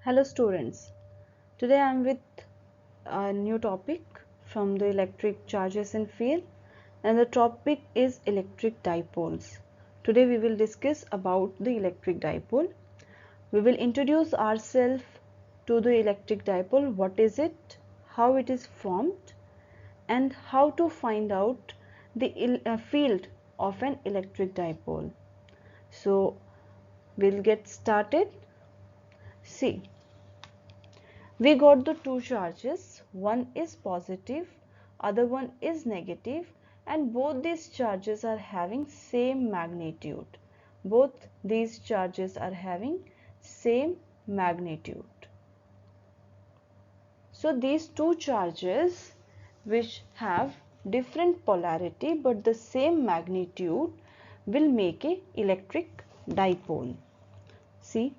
Hello students, today I am with a new topic from the electric charges and field, and the topic is electric dipoles. Today we will discuss about the electric dipole. We will introduce ourselves to the electric dipole, what is it, how it is formed, and how to find out the field of an electric dipole. So we'll get started. See, we got the two charges, one is positive, other one is negative, and both these charges are having same magnitude. Both these charges are having same magnitude. So these two charges which have different polarity but the same magnitude will make a electric dipole. See,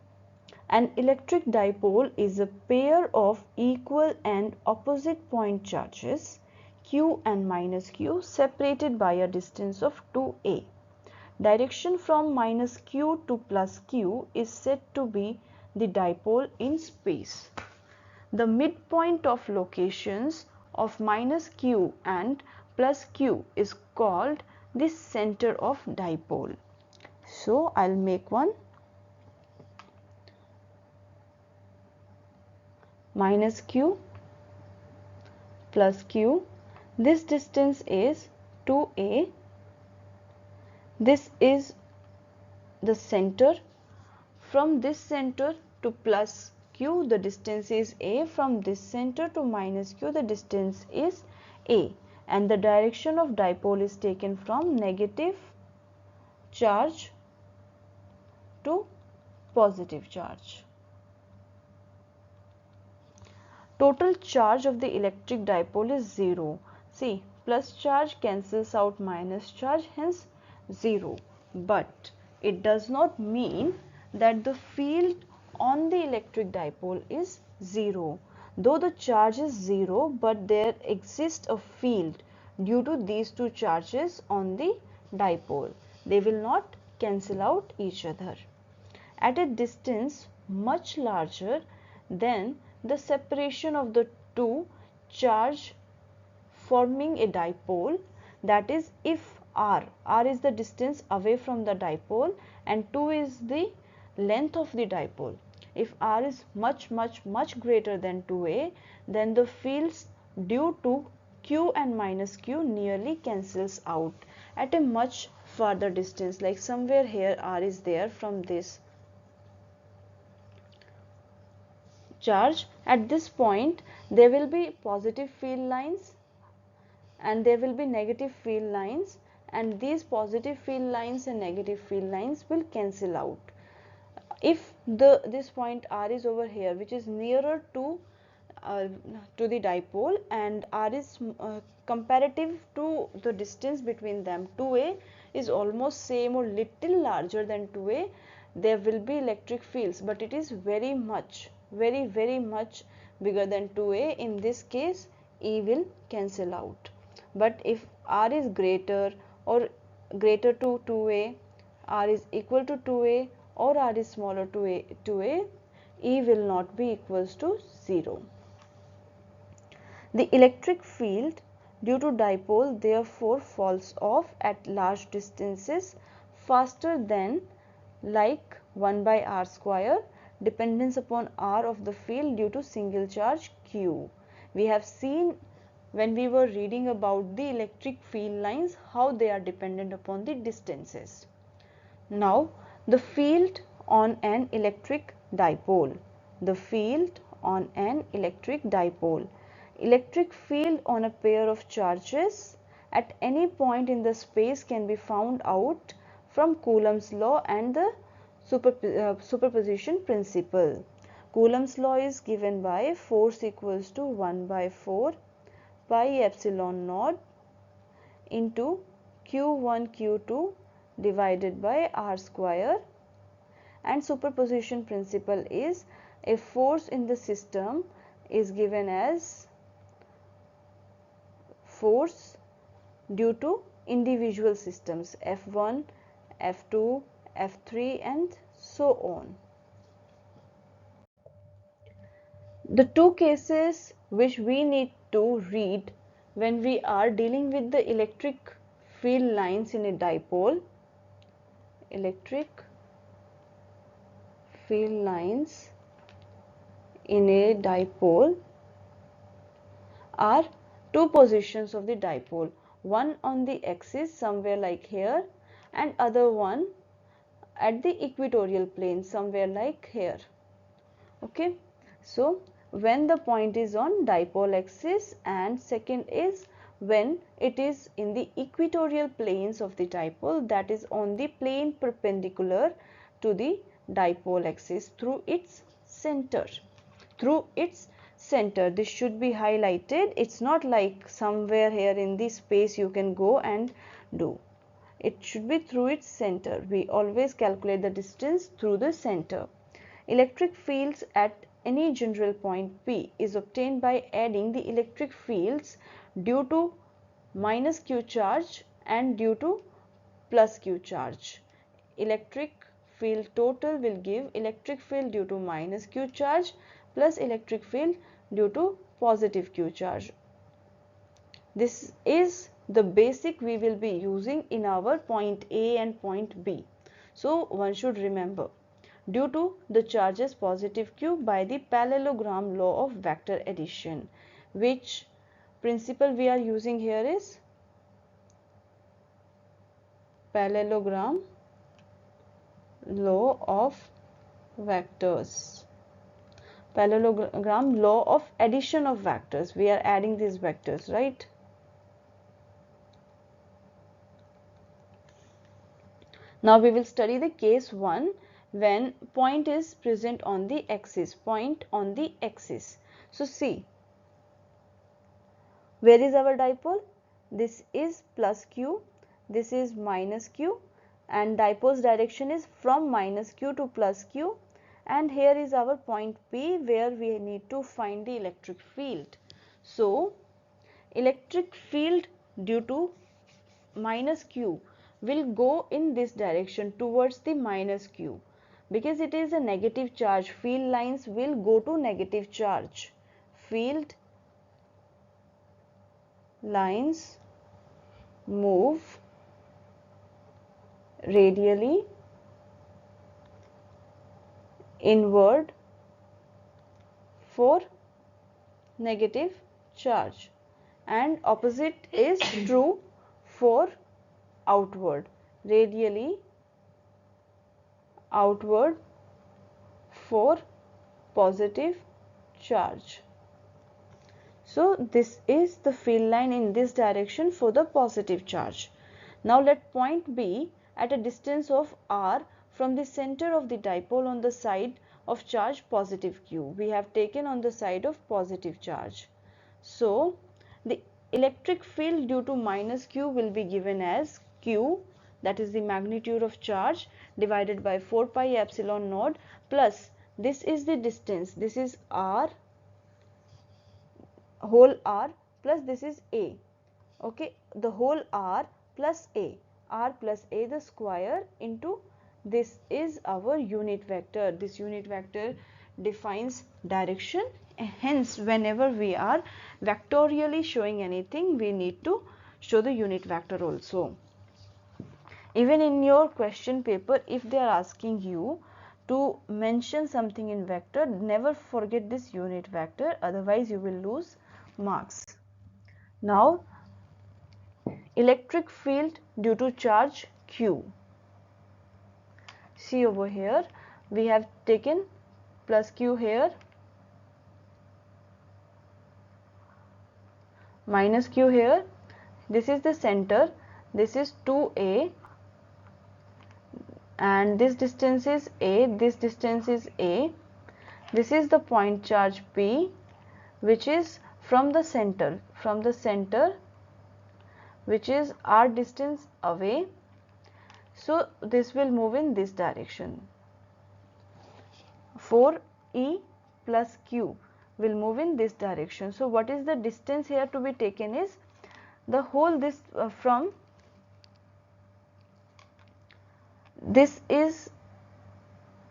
an electric dipole is a pair of equal and opposite point charges q and minus q separated by a distance of 2a. Direction from minus q to plus q is said to be the dipole in space. The midpoint of locations of minus q and plus q is called the center of dipole. So I'll make one minus q plus q. This distance is 2a. This is the center. From this center to plus q the distance is a. From this center to minus q the distance is a, and the direction of dipole is taken from negative charge to positive charge. Total charge of the electric dipole is 0. See, plus charge cancels out minus charge, hence 0. But it does not mean that the field on the electric dipole is 0. Though the charge is 0, but there exists a field due to these two charges on the dipole. They will not cancel out each other. At a distance much larger than the separation of the two charge forming a dipole, that is, if r is the distance away from the dipole and 2 is the length of the dipole. If r is much greater than 2a, then the fields due to q and minus q nearly cancels out at a much farther distance, like somewhere here r is there from this charge. At this point there will be positive field lines and there will be negative field lines, and these positive field lines and negative field lines will cancel out. If this point r is over here, which is nearer to the dipole, and r is comparative to the distance between them, 2a is almost same or little larger than 2a, there will be electric fields, but it is very much bigger than 2a. In this case E will cancel out. But if r is greater or greater to 2a, r is equal to 2a, or r is smaller to a, E will not be equals to 0. The electric field due to dipole therefore falls off at large distances faster than, like 1 by r square, dependence upon r of the field due to single charge q. We have seen when we were reading about the electric field lines how they are dependent upon the distances. Now the field on an electric dipole. The field on an electric dipole. Electric field on a pair of charges at any point in the space can be found out from Coulomb's law and the superposition principle. Coulomb's law is given by force equals to 1 by 4 pi epsilon naught into q1 q2 divided by r square, and superposition principle is a force in the system is given as force due to individual systems F1, F2, F3 and so on. The two cases which we need to read when we are dealing with the electric field lines in a dipole, electric field lines in a dipole are two positions of the dipole, one on the axis somewhere like here and other one at the equatorial plane somewhere like here. Okay, so when the point is on dipole axis, and second is when it is in the equatorial planes of the dipole, that is on the plane perpendicular to the dipole axis through its center. This should be highlighted. It's not like somewhere here in this space you can go and do. It should be through its center. We always calculate the distance through the center. Electric fields at any general point P is obtained by adding the electric fields due to minus q charge and due to plus q charge. Electric field total will give electric field due to minus q charge plus electric field due to positive q charge. This is the basic we will be using in our point A and point B. So one should remember, due to the charges positive q by the parallelogram law of vector addition. Which principle we are using here is parallelogram law of vectors. Parallelogram law of addition of vectors. We are adding these vectors, right? Now we will study the case 1 when point is present on the axis. Point on the axis. So see, where is our dipole? This is plus q, this is minus q, and dipole's direction is from minus q to plus q, and here is our point P where we need to find the electric field. So electric field due to minus q will go in this direction towards the minus q, because it is a negative charge. Field lines will go to negative charge. Field lines move radially inward for negative charge, and opposite is true for outward, radially outward for positive charge. So this is the field line in this direction for the positive charge. Now let point B at a distance of r from the center of the dipole on the side of charge positive q. We have taken on the side of positive charge. So the electric field due to minus q will be given as q, that is the magnitude of charge, divided by 4 pi epsilon naught, plus this is the distance, this is r, whole r, plus this is a. Okay, the whole r plus a the square into this is our unit vector. This unit vector defines direction. Hence whenever we are vectorially showing anything, we need to show the unit vector also. Even in your question paper, if they are asking you to mention something in vector, never forget this unit vector, otherwise you will lose marks. Now electric field due to charge q. See over here, we have taken plus q here, minus q here. This is the center, this is 2a, and this distance is a, this distance is a. This is the point charge P, which is from the center, which is r distance away. So this will move in this direction. 4e plus q will move in this direction. So what is the distance here to be taken is the whole this from this is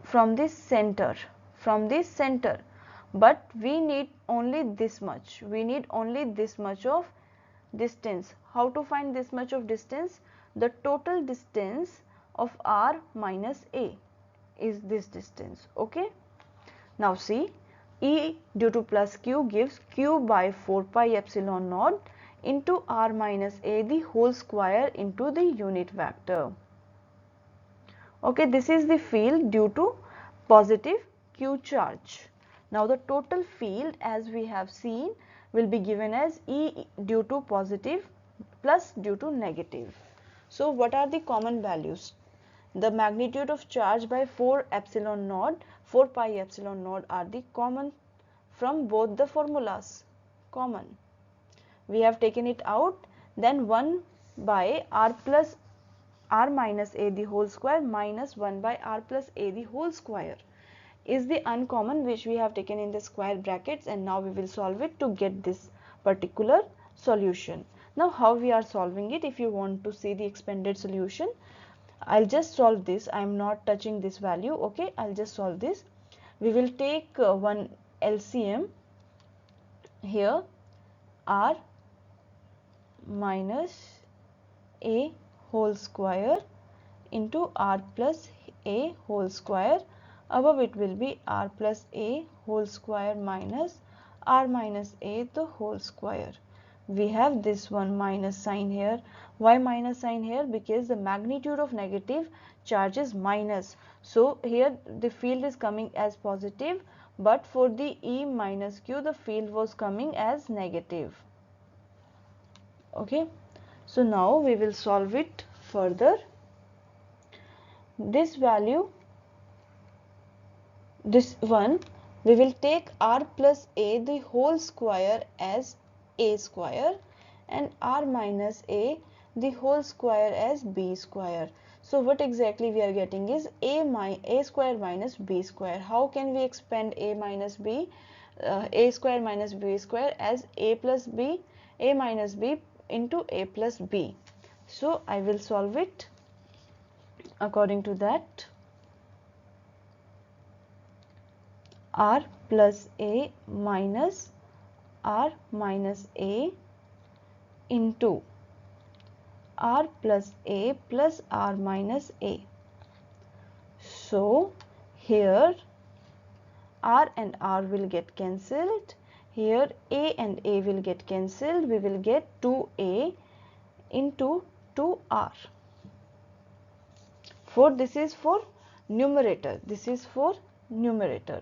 from this center, but we need only this much. We need only this much of distance. How to find this much of distance? The total distance of r minus a is this distance. Okay. Now see, E due to plus q gives q by 4 pi epsilon naught into r minus a the whole square into the unit vector. Okay, this is the field due to positive q charge. Now the total field, as we have seen, will be given as E due to positive plus due to negative. So what are the common values? The magnitude of charge by 4 pi epsilon naught are the common from both the formulas. Common. We have taken it out, then 1 by r plus r minus a the whole square minus 1 by r plus a the whole square is the uncommon which we have taken in the square brackets, and now we will solve it to get this particular solution. Now how we are solving it? If you want to see the expanded solution, I'll just solve this. I am not touching this value. Okay, I'll just solve this. We will take one LCM here, r minus a whole square into r plus a whole square. Above it will be r plus a whole square minus r minus a the whole square. We have this one minus sign here. Why minus sign here? Because the magnitude of negative charge is minus. So here the field is coming as positive, but for the E minus Q the field was coming as negative. Okay. So now we will solve it further. This value, this one, we will take r plus a the whole square as a square and r minus a the whole square as b square. So what exactly we are getting is a square minus b square. How can we expand a minus b, a square minus b square as a plus b, a minus b into a plus b. So I will solve it according to that. R plus a minus r minus a into r plus a plus r minus a. So here r and r will get cancelled. Here a and a will get cancelled. We will get 2a into 2r. For this is for numerator. This is for numerator.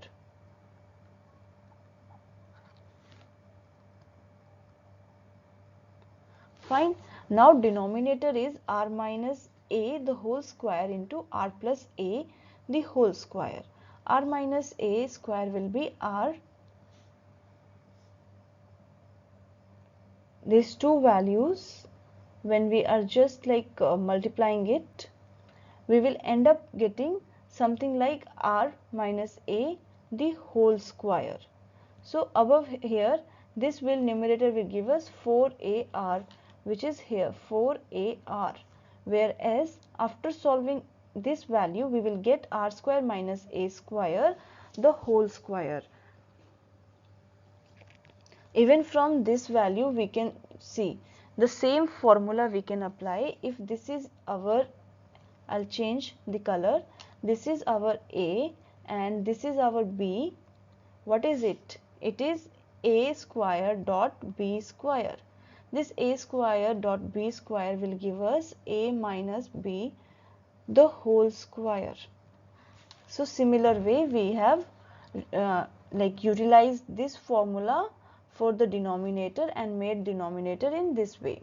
Fine. Now denominator is r minus a the whole square into r plus a the whole square. R minus a square will be r. These two values, when we are just like multiplying it, we will end up getting something like r minus a the whole square. So above here, this will numerator will give us 4ar, which is here 4ar, whereas after solving this value we will get r square minus a square the whole square. Even from this value we can see the same formula we can apply. If this is our, I'll change the color, this is our a and this is our b. What is it? It is a square dot b square. This a square dot b square will give us a minus b the whole square. So similar way we have like utilized this formula for the denominator and made denominator in this way.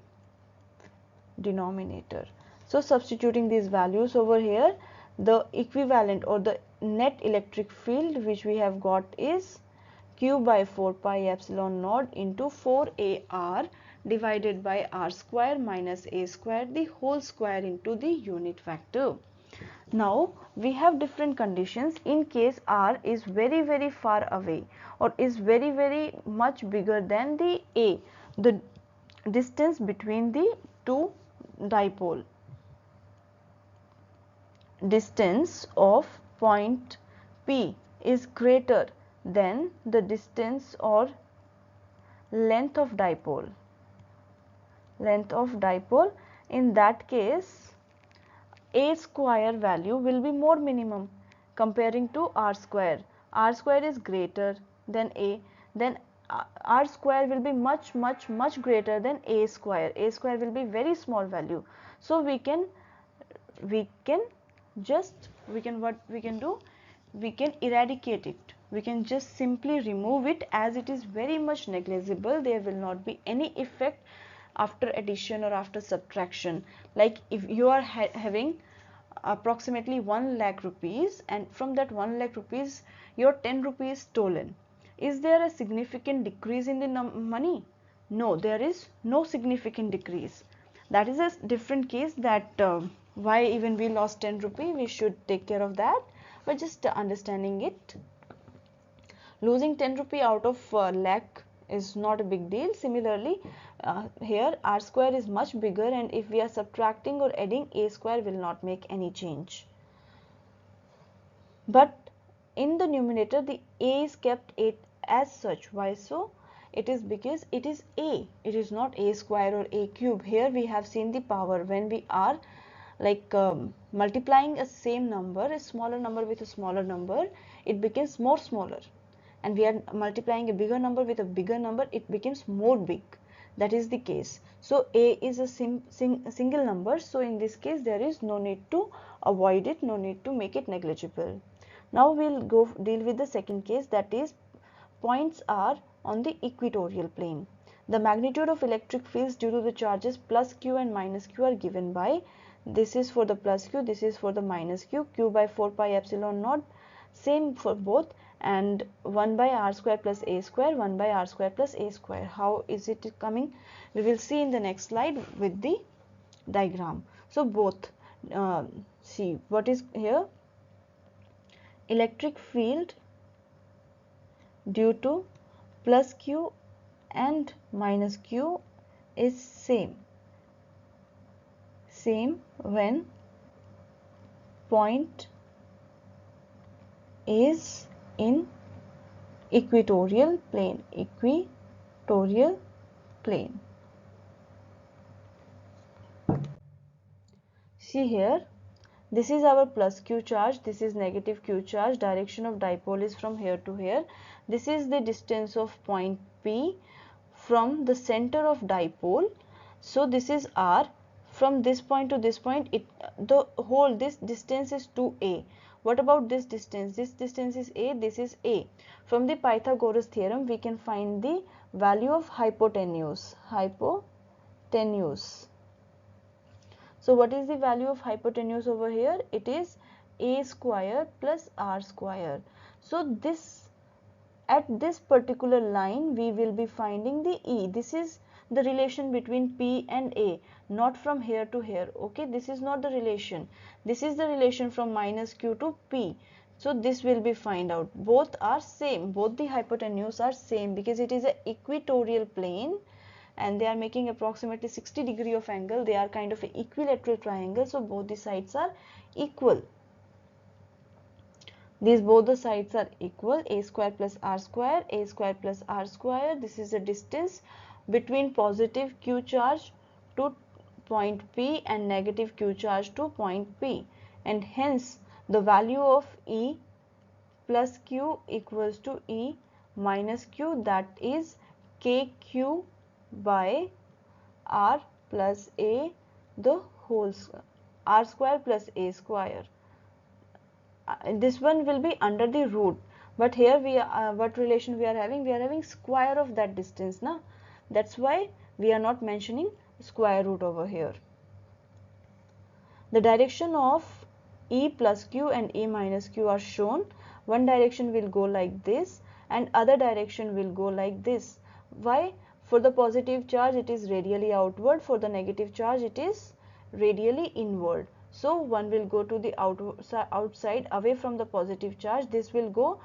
Denominator. So substituting these values over here, the equivalent or the net electric field which we have got is q by 4 pi epsilon naught into 4ar divided by r square minus a square the whole square into the unit vector. Now we have different conditions in case r is very far away or is very much bigger than the a, the distance between the two dipole. Distance of point P is greater then the distance or length of dipole, in that case a square value will be more minimum comparing to r square. R square is greater than a, then r square will be much greater than a square. A square will be very small value. So we can what we can do, we can eradicate it. We can just simply remove it, as it is very much negligible. There will not be any effect after addition or after subtraction. Like if you are having approximately 1 lakh rupees, and from that 1 lakh rupees your 10 rupees stolen, is there a significant decrease in the money? No, there is no significant decrease. That is a different case, that why even we lost 10 rupee, we should take care of that. But just understanding it, losing 10 rupee out of lakh is not a big deal. Similarly, here r square is much bigger, and if we are subtracting or adding, a square will not make any change. But in the numerator the a is kept as such. Why so? It is because it is a, it is not a square or a cube. Here we have seen the power. When we are like multiplying a same number, a smaller number with a smaller number, it becomes more smaller, and we are multiplying a bigger number with a bigger number, it becomes more big. That is the case. So a is a single number, so in this case there is no need to avoid it, no need to make it negligible. Now we'll go deal with the second case, that is points are on the equatorial plane. The magnitude of electric fields due to the charges plus q and minus q are given by, this is for the plus q, this is for the minus q, q by 4 pi epsilon naught, same for both, and 1 by r square plus a square, 1 by r square plus a square. How is it coming? We will see in the next slide with the diagram. So both, see what is here, electric field due to plus q and minus q is same when point is in equatorial plane. See here, this is our plus q charge, this is negative q charge, direction of dipole is from here to here. This is the distance of point P from the center of dipole. So this is r, from this point to this point, this distance is 2a. What about this distance? This distance is a, this is a. From the Pythagoras theorem we can find the value of hypotenuse. So what is the value of hypotenuse over here? It is a square plus r square. So this, at this particular line we will be finding the E. This is the relation between P and A, not from here to here. Okay, this is not the relation. This is the relation from minus Q to P. So this will be find out. Both are same. Both the hypotenuse are same because it is an equatorial plane, and they are making approximately 60 degree of angle. They are kind of an equilateral triangle, so both the sides are equal. Both the sides are equal, a square plus r square, a square plus r square. This is the distance between positive q charge to point P and negative q charge to point P, and hence the value of E plus q equals to E minus q, that is kq by r plus a the whole square, r square plus a square. This one will be under the root, but here we are, what relation we are having? We are having square of that distance, na? That's why we are not mentioning square root over here. The direction of E plus q and E minus q are shown. One direction will go like this and other direction will go like this. Why? For the positive charge it is radially outward, for the negative charge it is radially inward. So one will go to the outside away from the positive charge, this will go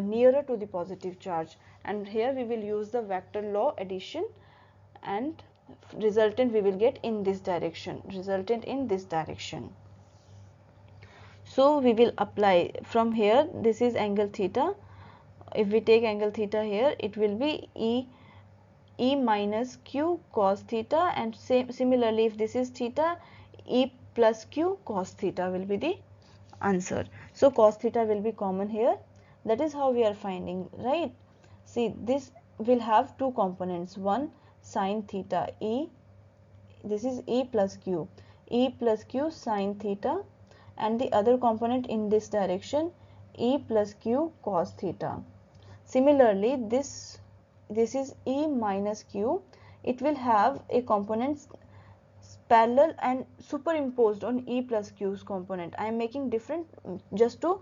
nearer to the positive charge, and here we will use the vector law addition, and resultant we will get in this direction, So we will apply from here, this is angle theta, if we take angle theta here, it will be E minus Q cos theta, and similarly if this is theta, E plus Q cos theta will be the answer. So cos theta will be common here. That is how we are finding, right? See, this will have two components. One sin theta E, this is E plus Q sin theta, and the other component in this direction E plus Q cos theta. Similarly, this is E minus Q. It will have a component parallel and superimposed on E plus Q's component. I am making different just to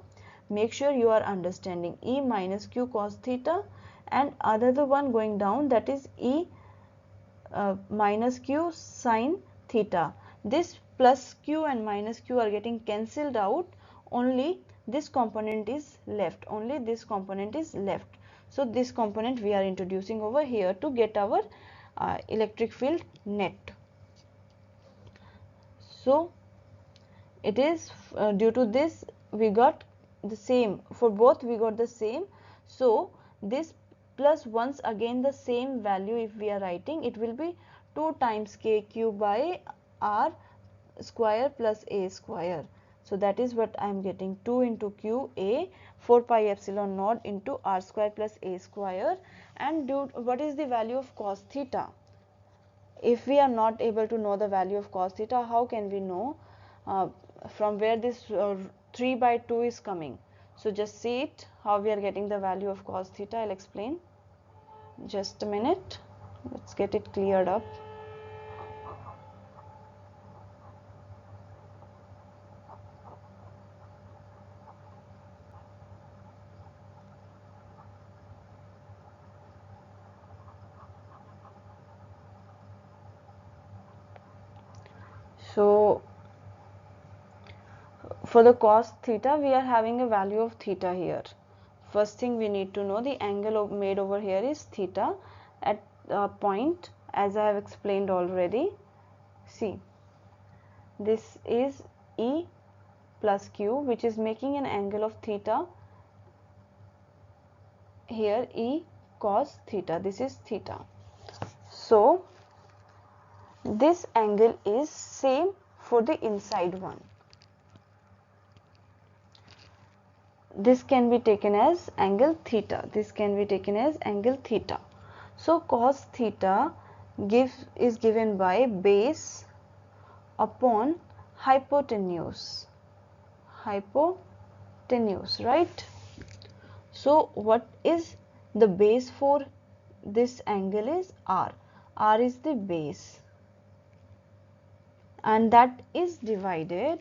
make sure you are understanding. E minus Q cos theta, and another one going down, that is E minus Q sin theta. This plus Q and minus Q are getting cancelled out. Only this component is left. So this component we are introducing over here to get our electric field net. So it is due to this we got the same, for both we got the same. So this plus once again the same value, if we are writing, it will be 2 times kq by r square plus a square. So that is what I am getting, 2 into q a 4 pi epsilon naught into r square plus a square. And what is the value of cos theta? If we are not able to know the value of cos theta, how can we know from where this 3 by 2 is coming? So just see it, how we are getting the value of cos theta. I'll explain. Just a minute. Let's get it cleared up. So for the cos theta, we are having a value of theta here. First thing we need to know, the angle made over here is theta at a point, as I have explained already. See, this is E plus Q, which is making an angle of theta here, E cos theta. This is theta. So this angle is same for the inside one. This can be taken as angle theta. So cos theta is given by base upon hypotenuse, right? So what is the base for this angle is r. R is the base, and that is divided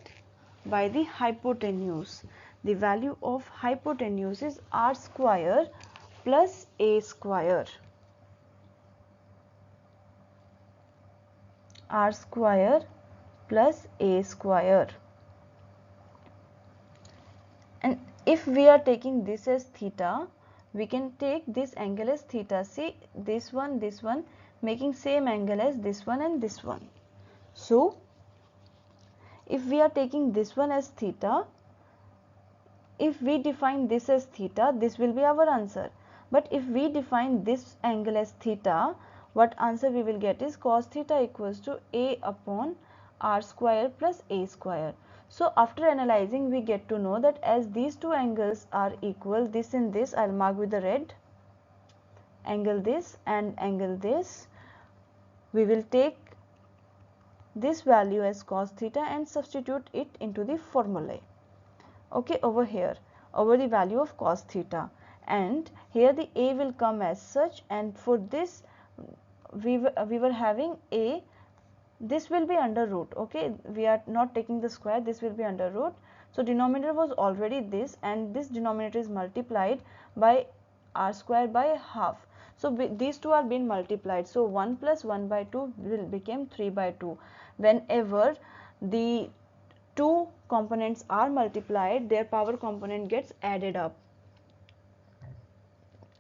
by the hypotenuse. The value of hypotenuse is r square plus a square. R square plus a square. And if we are taking this as theta, we can take this angle as theta. See, this one making same angle as this one and this one. So if we are taking this one as theta, if we define this as theta, this will be our answer. But if we define this angle as theta, what answer we will get is cos theta equals to a upon r square plus a square. So after analyzing, we get to know that as these two angles are equal, this and this, I'll mark with the red, angle this and angle this, we will take this value as cos theta and substitute it into the formulae. Okay, over here, over the value of cos theta, and here the a will come as such, and for this we were having a, this will be under root. Okay, we are not taking the square, this will be under root. So denominator was already this, and this denominator is multiplied by r square by half. So these two are being multiplied, so 1 plus 1 by 2 will become 3 by 2. Whenever the two components are multiplied, their power component gets added up.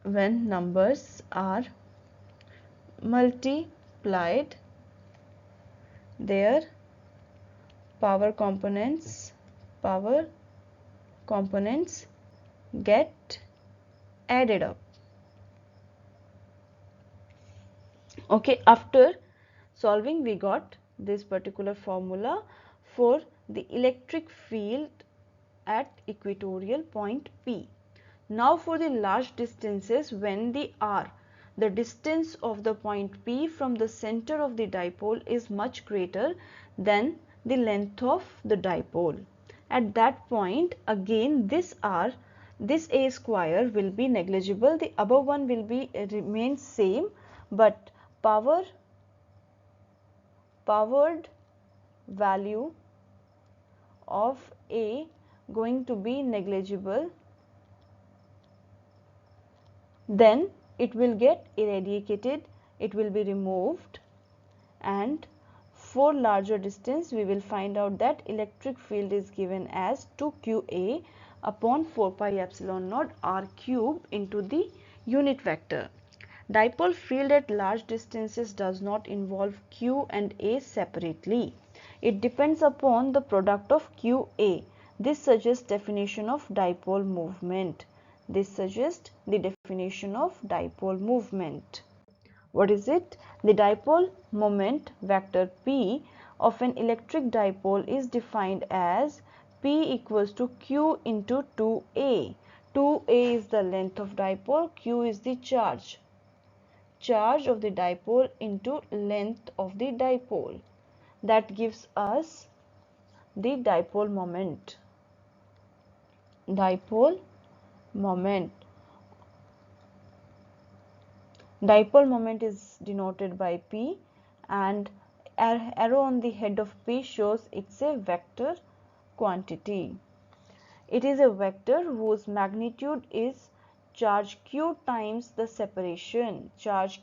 When numbers are multiplied, their power components get added up. Okay, after solving we got this particular formula for the electric field at equatorial point P. Now for the large distances, when the r, the distance of the point P from the center of the dipole, is much greater than the length of the dipole. At that point, again this r, this a square will be negligible, the above one will be remain same, but powered value of a going to be negligible, then it will get eradicated, it will be removed, and for larger distance we will find out that electric field is given as 2qa upon 4 pi epsilon naught r cube into the unit vector. Dipole field at large distances does not involve q and a separately. It depends upon the product of qa. This suggests definition of dipole movement. This suggests the definition of dipole movement. What is it? The dipole moment vector P of an electric dipole is defined as P equals to Q into 2A. 2A is the length of dipole, Q is the charge of the dipole into length of the dipole. That gives us the dipole moment. Dipole moment. Dipole moment is denoted by P, and arrow on the head of P shows it's a vector quantity. It is a vector whose magnitude is charge q times the separation, times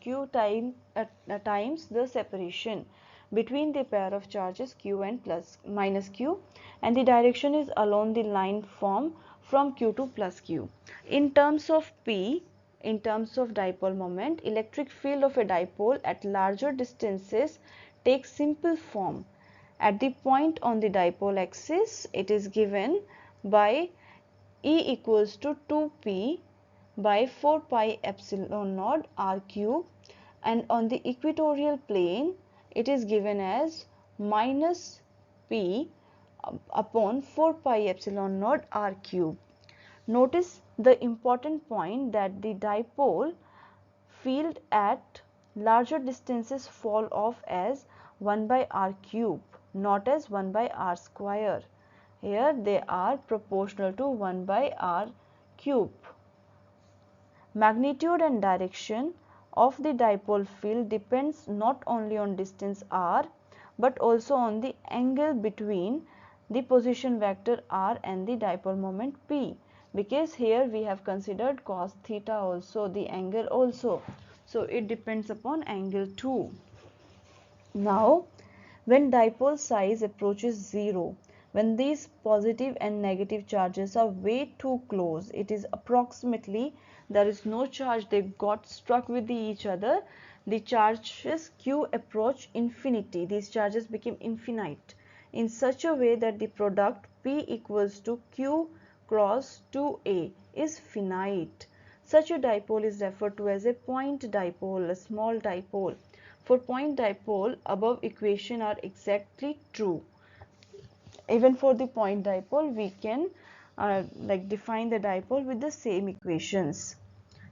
the separation between the pair of charges q and minus q, and the direction is along the line form from q to plus q. In terms of P, in terms of dipole moment, electric field of a dipole at larger distances takes simple form. At the point on the dipole axis, it is given by E equals to 2p by 4 pi epsilon naught r cube, and on the equatorial plane it is given as minus p upon 4 pi epsilon naught r cube. Notice the important point that the dipole field at larger distances fall off as 1 by r cube, not as 1 by r square. Here they are proportional to 1 by r cube. Magnitude and direction of the dipole field depends not only on distance r, but also on the angle between the position vector r and the dipole moment p, because here we have considered cos theta also, the angle also. So it depends upon angle too. Now, when dipole size approaches 0, when these positive and negative charges are way too close, it is approximately, there is no charge, they got struck with each other, the charges q approach infinity, these charges became infinite in such a way that the product P equals to q cross 2a is finite. Such a dipole is referred to as a point dipole, a small dipole. For point dipole, above equation are exactly true. Even for the point dipole, we can define the dipole with the same equations.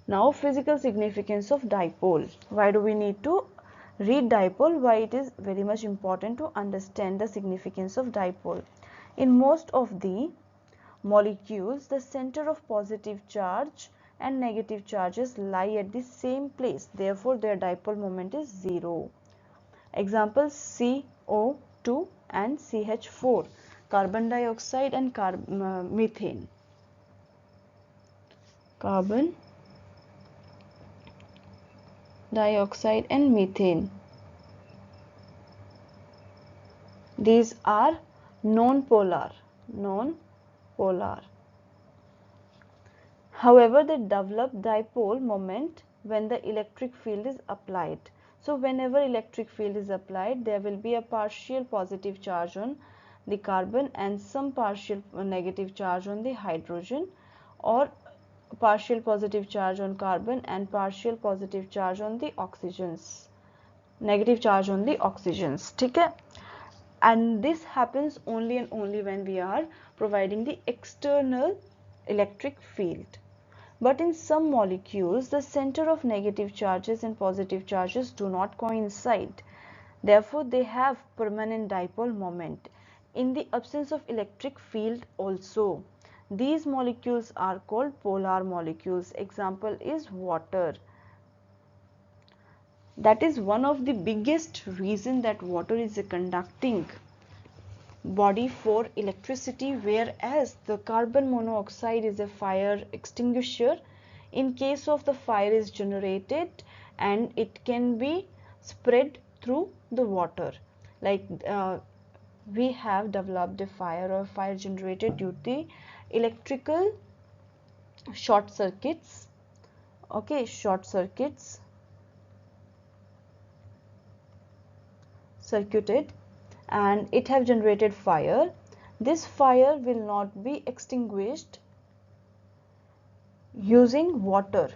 Now, physical significance of dipole. Why do we need to read dipole? Why it is very much important to understand the significance of dipole. In most of the molecules, the center of positive charge and negative charges lie at the same place. Therefore, their dipole moment is 0. Examples: CO2 and CH4, carbon dioxide and methane. Carbon dioxide and methane. These are non-polar. However, they develop dipole moment when the electric field is applied. So whenever electric field is applied, there will be a partial positive charge on the carbon and some partial negative charge on the hydrogen, or partial positive charge on carbon and partial positive charge on the oxygens, negative charge on the oxygens, ठीक है. And this happens only and only when we are providing the external electric field. But in some molecules, the center of negative charges and positive charges do not coincide. Therefore, they have permanent dipole moment. In the absence of electric field also, these molecules are called polar molecules. Example is water. That is one of the biggest reason that water is a conducting body for electricity, whereas the carbon monoxide is a fire extinguisher. In case of the fire is generated and it can be spread through the water, like we have developed a fire or fire generated due to electrical short circuits, okay, short circuits, circuited, and it have generated fire. This fire will not be extinguished using water.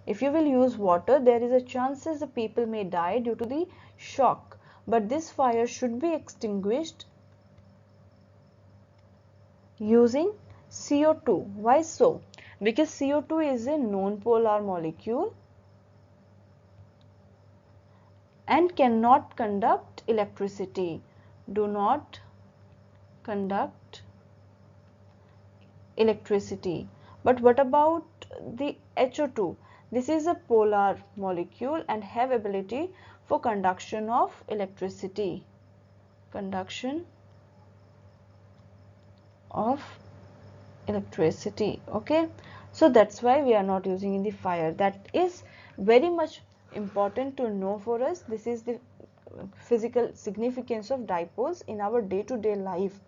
If you will use water, there is a chances the people may die due to the shock, but this fire should be extinguished using CO2. Why so? Because CO2 is a non-polar molecule and cannot conduct electricity. Do not conduct electricity. But what about the HO2? This is a polar molecule and have ability for conduction of electricity. Conduction of electricity, okay. So that's why we are not using in the fire. That is very much important to know for us. This is the physical significance of dipoles in our day-to-day life.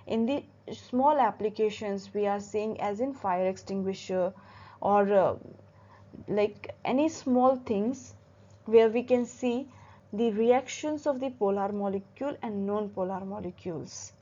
In the small applications we are seeing, as in fire extinguisher or like any small things where we can see the reactions of the polar molecule and non-polar molecules.